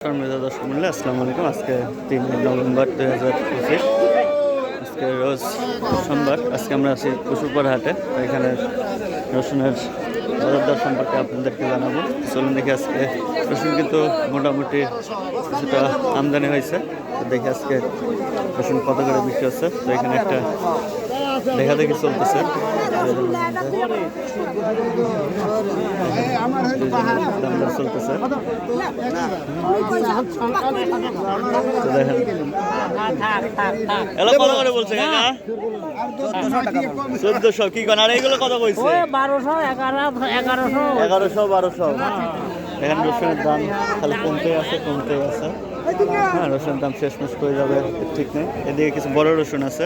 নমস্কার মেজা দর্শক মূল্য আসসালামু আলাইকুম। আজকে 3 নভেম্বর 2025, আজকে রোজ সোমবার। আজকে আমরা আছি কুসুরপাড়া হাটে। এখানে রসুনের বাজার দর সম্পর্কে আপনাদেরকে জানাবো। চলুন দেখি। আজকে রসুন কিন্তু মোটামুটি কিছুটা আমদানি হয়েছে। তো দেখি আজকে রসুন কত করে বিক্রি হচ্ছে। তো এখানে একটা দেখা দেখি চলতেছে। চলতেছে তো দেখেন এগুলো কত করে বলছে কাকা? 1400 কি কোন? আর এইগুলো কত কইছে? 1200 1100 1200 এখানে রসুনের দাম খালি কমতে আছে। হ্যাঁ, রসুনের দাম শেষমেশ করে যাবে ঠিক নেই। এদিকে কিছু বড় রসুন আছে।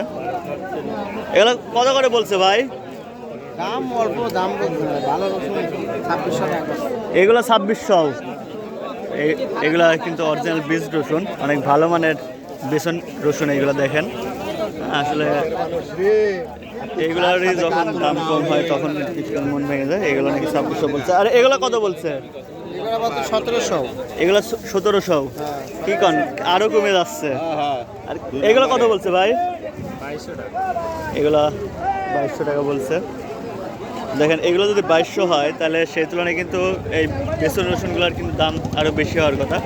এগুলো কত করে বলছে ভাই? দাম অল্প, দাম বলছে ভালো রসুন 2600 টাকা। এগুলো 2600। এগুলা কিন্তু অরিজিনাল বীজ রসুন, অনেক ভালো মানের বেসন রসুন। এগুলো দেখেন, আসলে এইগুলারই যখন দাম কম হয় তখন কিছুটা মন ভেঙে যায়। এগুলো নাকি 2600 বলছে। আর এগুলো কত বলছে? 1700। এগুলো 1700। কি কন, আরো কমে যাচ্ছে। আর এগুলো কত বলছে ভাই? 2200 টাকা। এগুলা 2200 টাকা বলছে। দেখেন, এগুলো যদি 2200 হয় তাহলে সেই তুলনায় কিন্তু এই বেসন রসুনগুলোর কিন্তু দাম আরও বেশি হওয়ার কথা।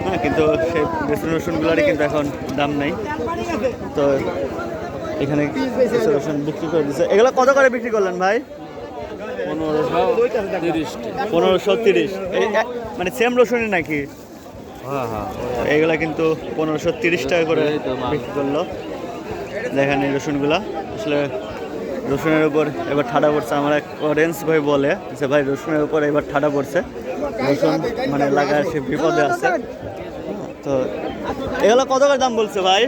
হ্যাঁ, কিন্তু সেই বেসন রসুনগুলোরই কিন্তু এখন দাম নেই। তো এখানে বেসন রসুন বিক্রি করে দিচ্ছে। এগুলো কত করে বিক্রি করলেন ভাই? 1530। মানে সেম রসুনই নাকি? এগুলা কিন্তু 1530 টাকা করে বিক্রি করলো। দেখেন এই রসুনগুলা, আসলে রসুনের উপর এবার ঠাডা পড়ছে। আমার এক অরেঞ্জ ভাই বলে যে ভাই রসুনের উপর এবার ঠাডা পড়ছে, রসুন মানে লাগায় সে বিপদে আছে। তো এগুলো কত করে দাম বলছে ভাই?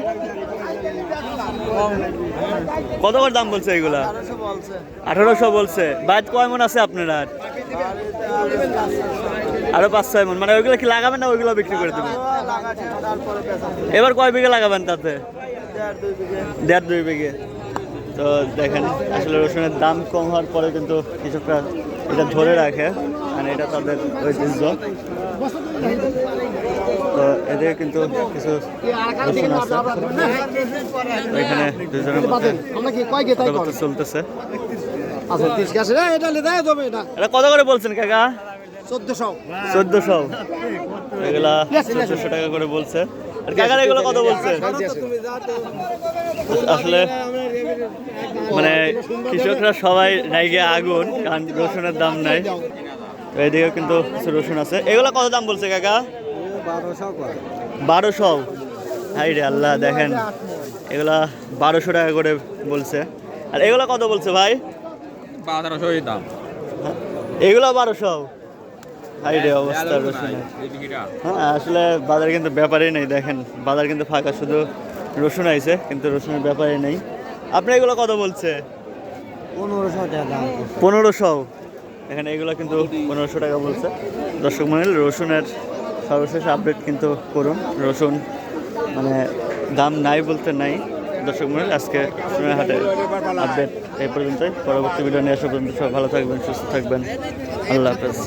কত করে দাম বলছে এগুলা? 1800 বলছে। বাইত কয় মন আছে আপনার? আরো 5-6 মন। মানে ওইগুলো কি লাগাবেন না ওইগুলো বিক্রি করে দেবেন? এবার কয় বিঘে লাগাবেন তাতে? 1.5-2 বিঘে। তো দেখেন, আসলে রসুনের দাম কম হওয়ার পরে কিন্তু কৃষকরা এটা ধরে রাখে, মানে এটা তাদের ঐতিহ্য। তো এদিকে কিন্তু কিছু রসুন আছে। এখানে দুজনের মধ্যে কথাবার্তা চলতেছে। এটা কত করে বলছেন কাকা? 1400। এগুলা 1400 টাকা করে বলছে। আর কাকার এগুলো কত বলছে? আসলে মানে কৃষকরা সবাই নাইগে আগুন, কারণ রসুনের দাম নাই। এদিকে কিন্তু কিছু রসুন আছে। এগুলো কত দাম বলছে কাকা? 1200। হাই রে আল্লাহ, দেখেন এগুলা 1200 টাকা করে বলছে। আর এগুলো কত বলছে ভাই? 1200 দাম। এগুলো 1200। হাই রে অবস্থা রসুনের। হ্যাঁ, আসলে বাজারে কিন্তু ব্যাপারই নেই। দেখেন বাজার কিন্তু ফাঁকা, শুধু রসুন আইছে কিন্তু রসুনের ব্যাপারই নেই। আপনি এগুলো কত বলছে? 1500 টাকা। 1500। এখানে এগুলো কিন্তু 1500 টাকা বলছে। দর্শক মহল, রসুনের সর্বশেষ আপডেট কিন্তু করুন। রসুন মানে দাম নাই বলতে নাই। দর্শক মহল, আজকে রসুনের হাটে আপডেট এই পর্যন্তই। পরবর্তী ভিডিও নিয়ে আসা পর্যন্ত সবাই ভালো থাকবেন, সুস্থ থাকবেন। আল্লাহ হাফেজ।